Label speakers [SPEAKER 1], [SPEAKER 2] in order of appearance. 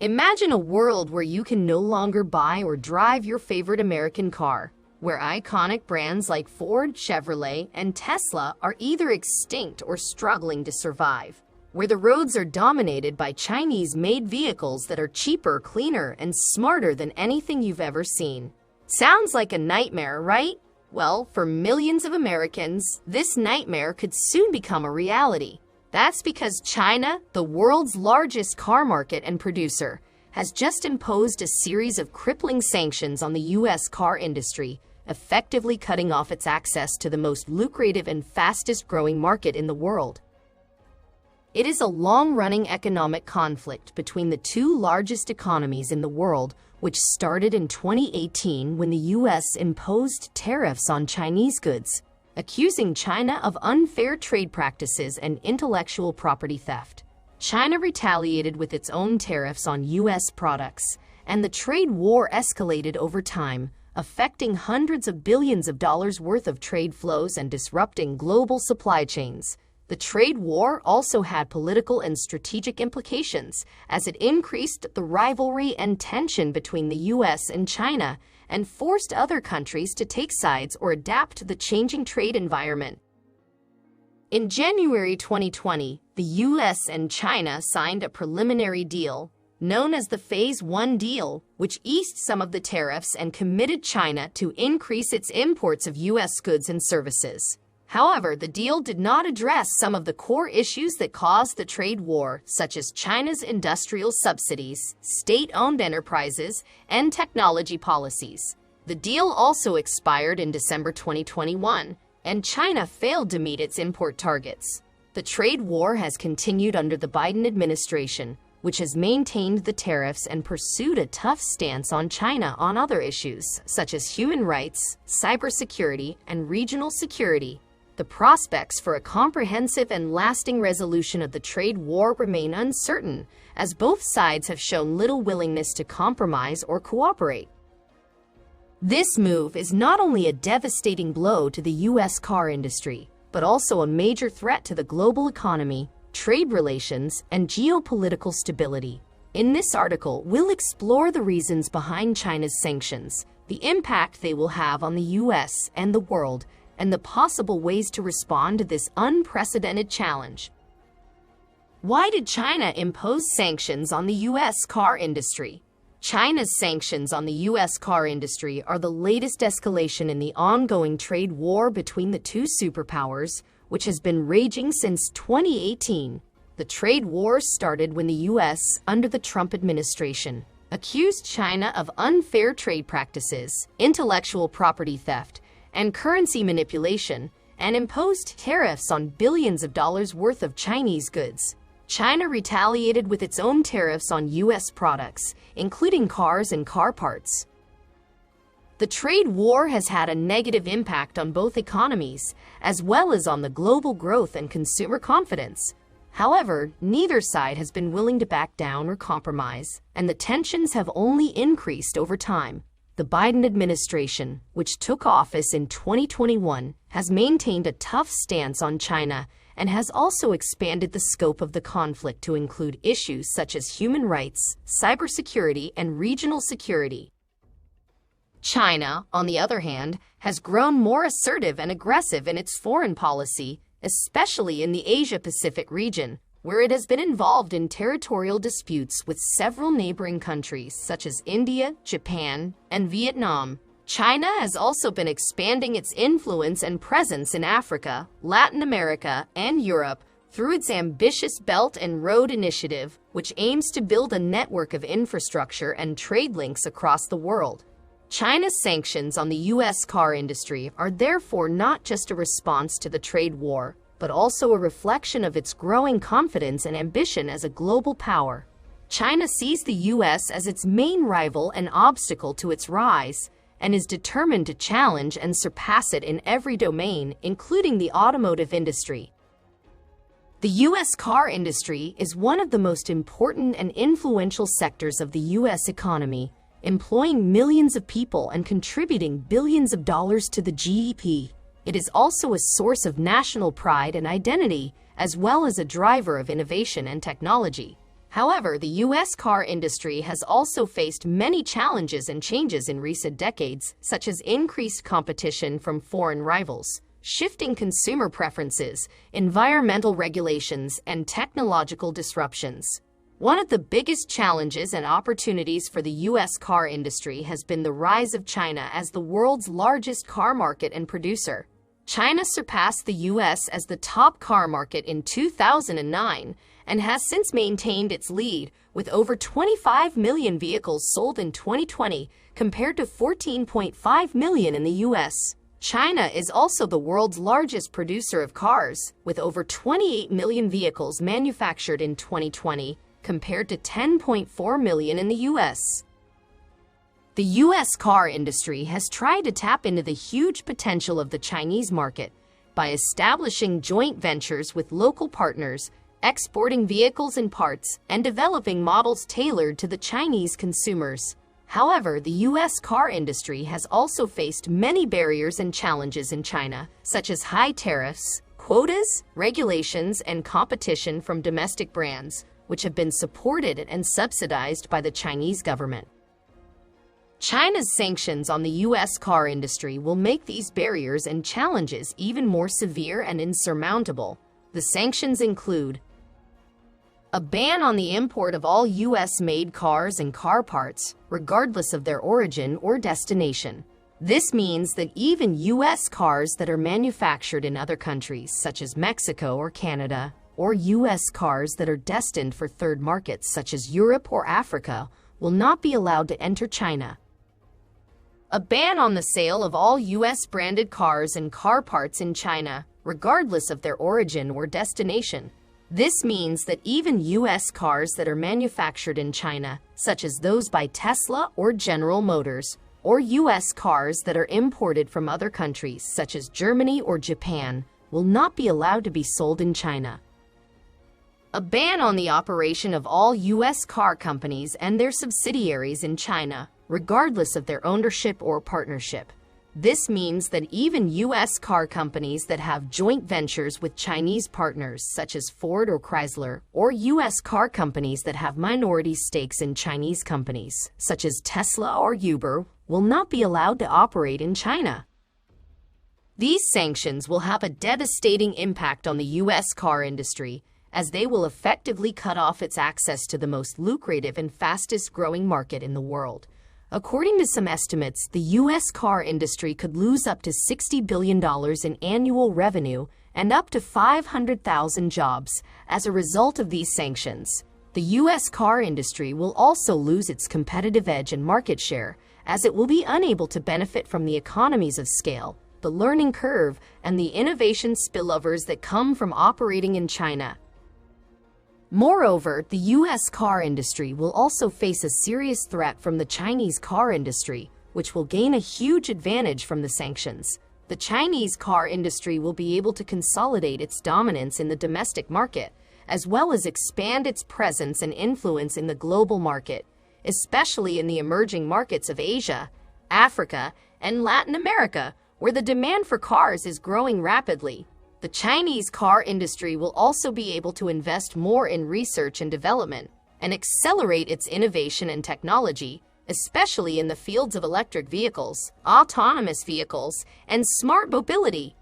[SPEAKER 1] Imagine a world where you can no longer buy or drive your favorite American car, where iconic brands like Ford, Chevrolet, and Tesla are either extinct or struggling to survive, where the roads are dominated by Chinese-made vehicles that are cheaper, cleaner, and smarter than anything you've ever seen. Sounds like a nightmare, right? Well, for millions of Americans, this nightmare could soon become a reality. That's because China, the world's largest car market and producer, has just imposed a series of crippling sanctions on the U.S. car industry, effectively cutting off its access to the most lucrative and fastest-growing market in the world. It is a long-running economic conflict between the two largest economies in the world, which started in 2018 when the U.S. imposed tariffs on Chinese goods, accusing China of unfair trade practices and intellectual property theft. China retaliated with its own tariffs on U.S. products, and the trade war escalated over time, affecting hundreds of billions of dollars worth of trade flows and disrupting global supply chains. The trade war also had political and strategic implications, as it increased the rivalry and tension between the U.S. and China, and forced other countries to take sides or adapt to the changing trade environment. In January 2020, the U.S. and China signed a preliminary deal, known as the Phase 1 deal, which eased some of the tariffs and committed China to increase its imports of U.S. goods and services. However, the deal did not address some of the core issues that caused the trade war, such as China's industrial subsidies, state-owned enterprises, and technology policies. The deal also expired in December 2021, and China failed to meet its import targets. The trade war has continued under the Biden administration, which has maintained the tariffs and pursued a tough stance on China on other issues, such as human rights, cybersecurity, and regional security. The prospects for a comprehensive and lasting resolution of the trade war remain uncertain, as both sides have shown little willingness to compromise or cooperate. This move is not only a devastating blow to the U.S. car industry, but also a major threat to the global economy, trade relations, and geopolitical stability. In this article, we'll explore the reasons behind China's sanctions, the impact they will have on the U.S. and the world, and the possible ways to respond to this unprecedented challenge. Why did China impose sanctions on the U.S. car industry? China's sanctions on the U.S. car industry are the latest escalation in the ongoing trade war between the two superpowers, which has been raging since 2018. The trade war started when the U.S., under the Trump administration, accused China of unfair trade practices, intellectual property theft, and currency manipulation, and imposed tariffs on billions of dollars worth of Chinese goods. China retaliated with its own tariffs on U.S. products, including cars and car parts. The trade war has had a negative impact on both economies, as well as on the global growth and consumer confidence. However, neither side has been willing to back down or compromise, and the tensions have only increased over time. The Biden administration, which took office in 2021, has maintained a tough stance on China and has also expanded the scope of the conflict to include issues such as human rights, cybersecurity, and regional security. China, on the other hand, has grown more assertive and aggressive in its foreign policy, especially in the Asia-Pacific region, where it has been involved in territorial disputes with several neighboring countries such as India, Japan, and Vietnam. China has also been expanding its influence and presence in Africa, Latin America, and Europe through its ambitious Belt and Road Initiative, which aims to build a network of infrastructure and trade links across the world. China's sanctions on the U.S. car industry are therefore not just a response to the trade war, but also a reflection of its growing confidence and ambition as a global power. China sees the U.S. as its main rival and obstacle to its rise, and is determined to challenge and surpass it in every domain, including the automotive industry. The U.S. car industry is one of the most important and influential sectors of the U.S. economy, employing millions of people and contributing billions of dollars to the GDP. It is also a source of national pride and identity, as well as a driver of innovation and technology. However, the U.S. car industry has also faced many challenges and changes in recent decades, such as increased competition from foreign rivals, shifting consumer preferences, environmental regulations, and technological disruptions. One of the biggest challenges and opportunities for the U.S. car industry has been the rise of China as the world's largest car market and producer. China surpassed the U.S. as the top car market in 2009 and has since maintained its lead, with over 25 million vehicles sold in 2020 compared to 14.5 million in the U.S. China is also the world's largest producer of cars, with over 28 million vehicles manufactured in 2020 compared to 10.4 million in the U.S. The U.S. car industry has tried to tap into the huge potential of the Chinese market by establishing joint ventures with local partners, exporting vehicles and parts, and developing models tailored to the Chinese consumers. However, the U.S. car industry has also faced many barriers and challenges in China, such as high tariffs, quotas, regulations, and competition from domestic brands, which have been supported and subsidized by the Chinese government. China's sanctions on the U.S. car industry will make these barriers and challenges even more severe and insurmountable. The sanctions include a ban on the import of all U.S.-made cars and car parts, regardless of their origin or destination. This means that even U.S. cars that are manufactured in other countries, such as Mexico or Canada, or U.S. cars that are destined for third markets, such as Europe or Africa, will not be allowed to enter China. A ban on the sale of all U.S.-branded cars and car parts in China, regardless of their origin or destination. This means that even U.S. cars that are manufactured in China, such as those by Tesla or General Motors, or U.S. cars that are imported from other countries, such as Germany or Japan, will not be allowed to be sold in China. A ban on the operation of all U.S. car companies and their subsidiaries in China, regardless of their ownership or partnership. This means that even U.S. car companies that have joint ventures with Chinese partners such as Ford or Chrysler, or U.S. car companies that have minority stakes in Chinese companies such as Tesla or Uber, will not be allowed to operate in China. These sanctions will have a devastating impact on the U.S. car industry, as they will effectively cut off its access to the most lucrative and fastest-growing market in the world. According to some estimates, the U.S. car industry could lose up to $60 billion in annual revenue and up to 500,000 jobs as a result of these sanctions. The U.S. car industry will also lose its competitive edge and market share, as it will be unable to benefit from the economies of scale, the learning curve, and the innovation spillovers that come from operating in China. Moreover, the U.S. car industry will also face a serious threat from the Chinese car industry, which will gain a huge advantage from the sanctions. The Chinese car industry will be able to consolidate its dominance in the domestic market, as well as expand its presence and influence in the global market, especially in the emerging markets of Asia, Africa, and Latin America, where the demand for cars is growing rapidly. The Chinese car industry will also be able to invest more in research and development and accelerate its innovation and technology, especially in the fields of electric vehicles, autonomous vehicles, and smart mobility.